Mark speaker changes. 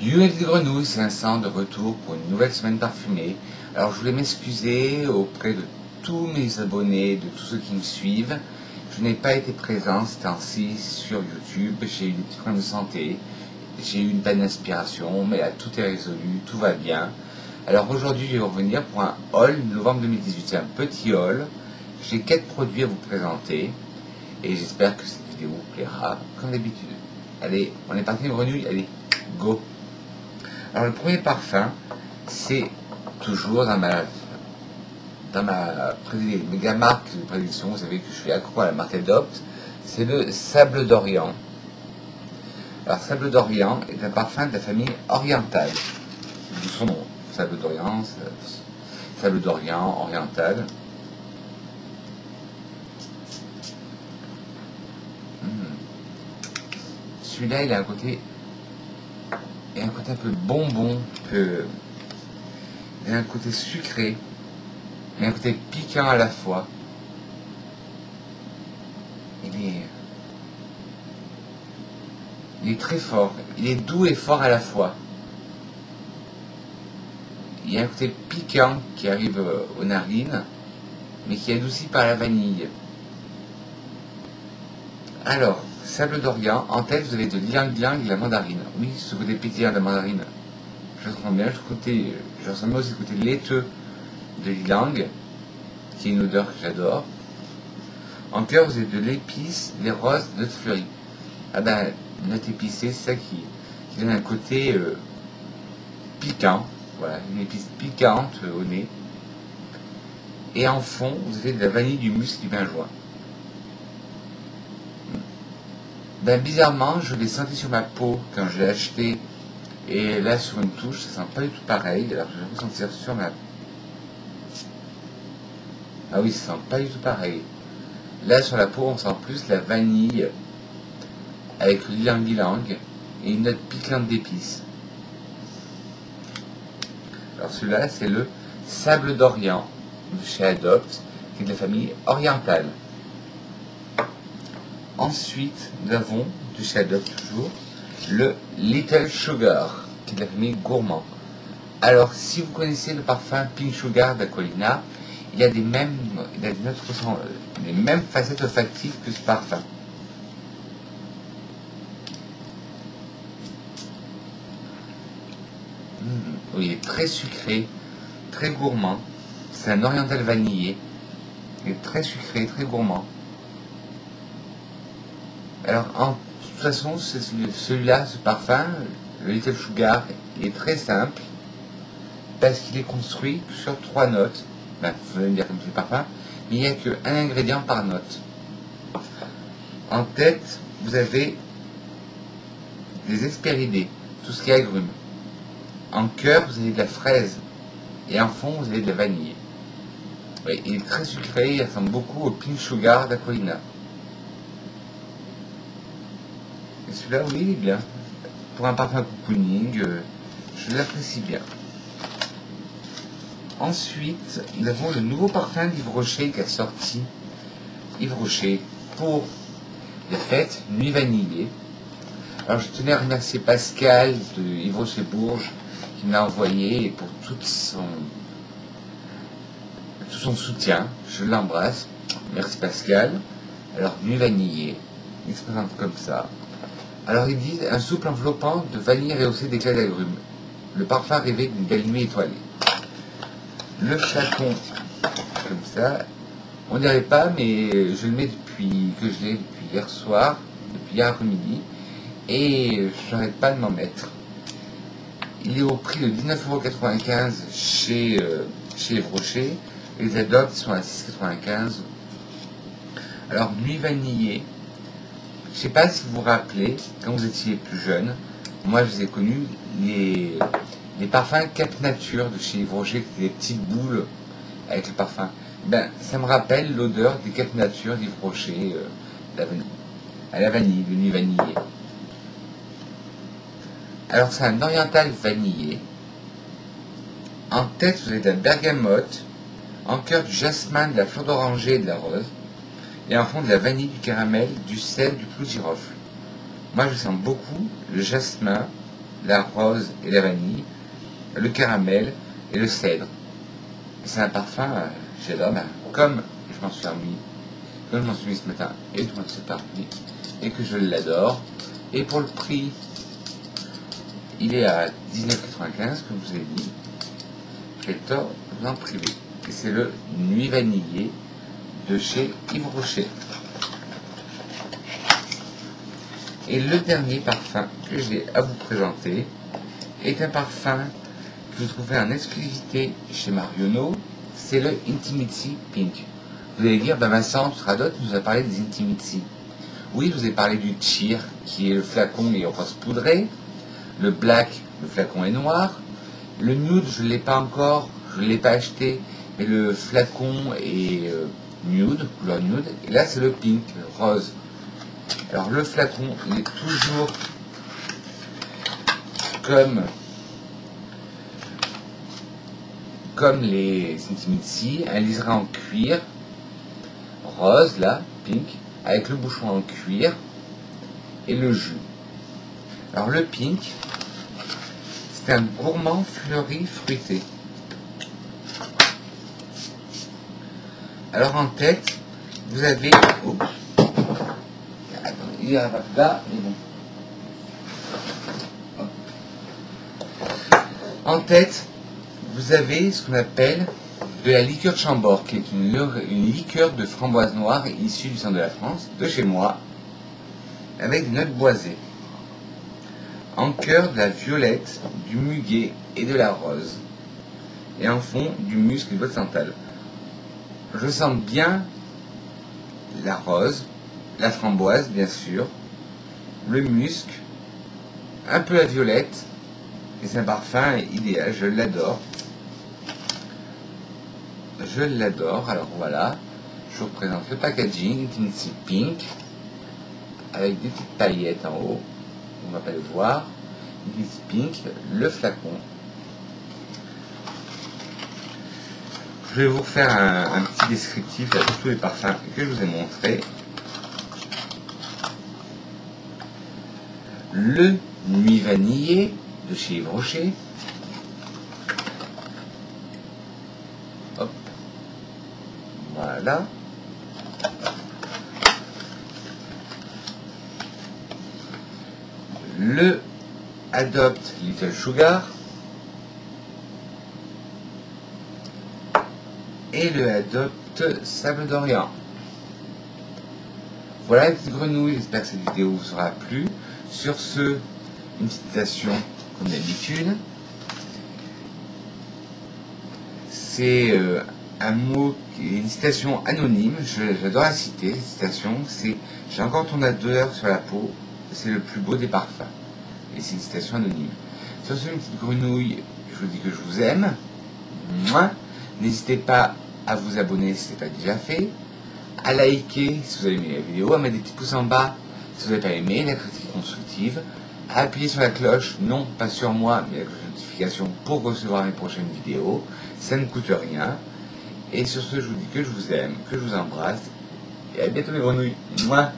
Speaker 1: Unité de Grenouille, c'est l'instant de retour pour une nouvelle semaine parfumée. Alors je voulais m'excuser auprès de tous mes abonnés, de tous ceux qui me suivent. Je n'ai pas été présent ce temps-ci sur YouTube, j'ai eu des petits problèmes de santé, j'ai eu une panne d'inspiration, mais là tout est résolu, tout va bien. Alors aujourd'hui je vais revenir pour un haul novembre 2018, c'est un petit haul. J'ai 4 produits à vous présenter et j'espère que cette vidéo vous plaira comme d'habitude. Allez, on est parti de Grenouille, allez, go! Alors le premier parfum, c'est toujours dans ma méga marque de prédilection, vous savez que je suis accro à la marque Adopt, c'est le Sable d'Orient. Alors Sable d'Orient est un parfum de la famille orientale, d'où son nom, Sable d'Orient, oriental. Celui-là, il a un côté un peu bonbon, il a un côté sucré, et un côté piquant à la fois. Il est très fort, il est doux et fort à la fois. Il y a un côté piquant qui arrive aux narines, mais qui est adouci par la vanille. Alors, Sable d'Orient, en tête vous avez de l'ylang-ylang et de la mandarine. Oui, ce côté pétillant de la mandarine, je le sens bien. Je ressens bien aussi le côté laiteux de l'ylang, qui est une odeur que j'adore. En cœur, vous avez de l'épice, des roses, de notes fleuries. Ah ben, notes épicées, c'est ça qui donne un côté piquant. Voilà, une épice piquante au nez. Et en fond, vous avez de la vanille, du musc, du vin joint. Ben bizarrement, je l'ai senti sur ma peau quand je l'ai acheté, et là sur une touche, ça sent pas du tout pareil. Alors je vais ressentir sur ma... Ah oui, ça sent pas du tout pareil. Là sur la peau, on sent plus la vanille avec le ylang-ylang et une note piquante d'épices. Alors celui-là, c'est le Sable d'Orient de chez Adopt, qui est de la famille orientale. Ensuite, nous avons, de chez Adopt toujours, le Little Sugar, qui est de la famille Gourmand. Alors, si vous connaissez le parfum Pink Sugar d'Aquilina, il a des mêmes facettes olfactives que ce parfum. Oui, il est très sucré, très gourmand. C'est un oriental vanillé. Il est très sucré, très gourmand. Alors, de toute façon, celui-là, ce parfum, le Little Sugar, il est très simple, parce qu'il est construit sur 3 notes. Ben, vous allez me dire comme c'est le parfum, mais il n'y a qu'un ingrédient par note. En tête, vous avez des hespéridés, tout ce qui est agrumes. En cœur, vous avez de la fraise, et en fond, vous avez de la vanille. Oui, il est très sucré, il ressemble beaucoup au Pink Sugar d'Aquilina. Et celui-là, oui, il est bien. Pour un parfum cocooning, je l'apprécie bien. Ensuite, nous avons le nouveau parfum d'Yves Rocher qui a sorti. Yves Rocher pour les fêtes Nuit Vanillée. Alors je tenais à remercier Pascal de Yves Rocher Bourges qui me l'a envoyé et pour tout son soutien. Je l'embrasse. Merci Pascal. Alors Nuit Vanillée, il se présente comme ça. Alors ils disent un souple enveloppant de vanille rehaussé d'éclats d'agrumes. Le parfum rêvé d'une belle nuit étoilée. Le flacon, comme ça, on dirait pas, mais je le mets depuis hier soir, depuis hier après-midi, et je n'arrête pas de m'en mettre. Il est au prix de 19,95 € chez Yves Rocher, et les Adopt sont à 6,95 €. Alors, Nuit Vanillée, je ne sais pas si vous vous rappelez, quand vous étiez plus jeune, moi je les ai connus, les parfums Cap Nature de chez Yves Rocher, qui étaient des petites boules avec le parfum. Ben, ça me rappelle l'odeur des Cap Nature d'Yves Rocher, à la vanille, de Nuit Vanillée. Alors c'est un oriental vanillé. En tête, vous avez de la bergamote, en cœur du jasmin, de la fleur d'oranger et de la rose, et en fond de la vanille, du caramel, du sel, du clou de girofle. Moi je sens beaucoup le jasmin, la rose et la vanille, le caramel et le cèdre. C'est un parfum, j'adore, comme je m'en suis mis ce matin et je m'en suis parti et que je l'adore. Et pour le prix, il est à 19,95 comme je vous ai dit. J'ai le tort de vous en priver. Et c'est le Nuit Vanillé de chez Yves Rocher. Et le dernier parfum que j'ai à vous présenter est un parfum que vous trouverez en exclusivité chez Marionneau. C'est le Intimity Pink. Vous allez dire, Vincent Stradot nous a parlé des Intimity. Oui, je vous ai parlé du Cheer, qui est le flacon et rose poudré. Le Black, le flacon est noir. Le Nude, je ne l'ai pas encore, je ne l'ai pas acheté, mais le flacon est nude, couleur nude. Et là, c'est le Pink, le rose. Alors, le flacon, il est toujours comme les Intimity, un liseré en cuir, rose, là, pink, avec le bouchon en cuir et le jus. Alors, le pink, c'est un gourmand fleuri fruité. Alors, en tête, vous avez... Oups. Il y a là, mais bon. En tête, vous avez ce qu'on appelle de la liqueur de Chambord, qui est une liqueur de framboise noire issue du centre de la France, de chez moi, avec des notes boisées. En cœur, de la violette, du muguet et de la rose. Et en fond, du musc et de boîte santal. Je sens bien la rose, la framboise, bien sûr, le musc, un peu la violette, et c'est un parfum idéal, je l'adore. Je l'adore, alors voilà, je vous représente le packaging, Intimity Pink, avec des petites paillettes en haut, on ne va pas le voir, Intimity Pink, le flacon. Je vais vous refaire un petit descriptif de tous les parfums que je vous ai montrés. Le Nuit Vanillé de chez Yves Rocher. Hop. Voilà. Le Adopt Little Sugar. Et le Adopt Sable d'Orient. Voilà la petite grenouille, j'espère que cette vidéo vous aura plu. Sur ce, une citation comme d'habitude. C'est un mot, une citation anonyme, j'adore la citer, cette citation, c'est « J'ai encore ton odeur sur la peau, c'est le plus beau des parfums ». Et c'est une citation anonyme. Sur ce, une petite grenouille, je vous dis que je vous aime. N'hésitez pas à vous abonner si ce n'est pas déjà fait, à liker si vous avez aimé la vidéo, à mettre des petits pouces en bas si vous n'avez pas aimé, la critique constructive, à appuyer sur la cloche, non pas sur moi, mais la cloche de notification pour recevoir mes prochaines vidéos, ça ne coûte rien. Et sur ce, je vous dis que je vous aime, que je vous embrasse, et à bientôt les grenouilles. Mouah.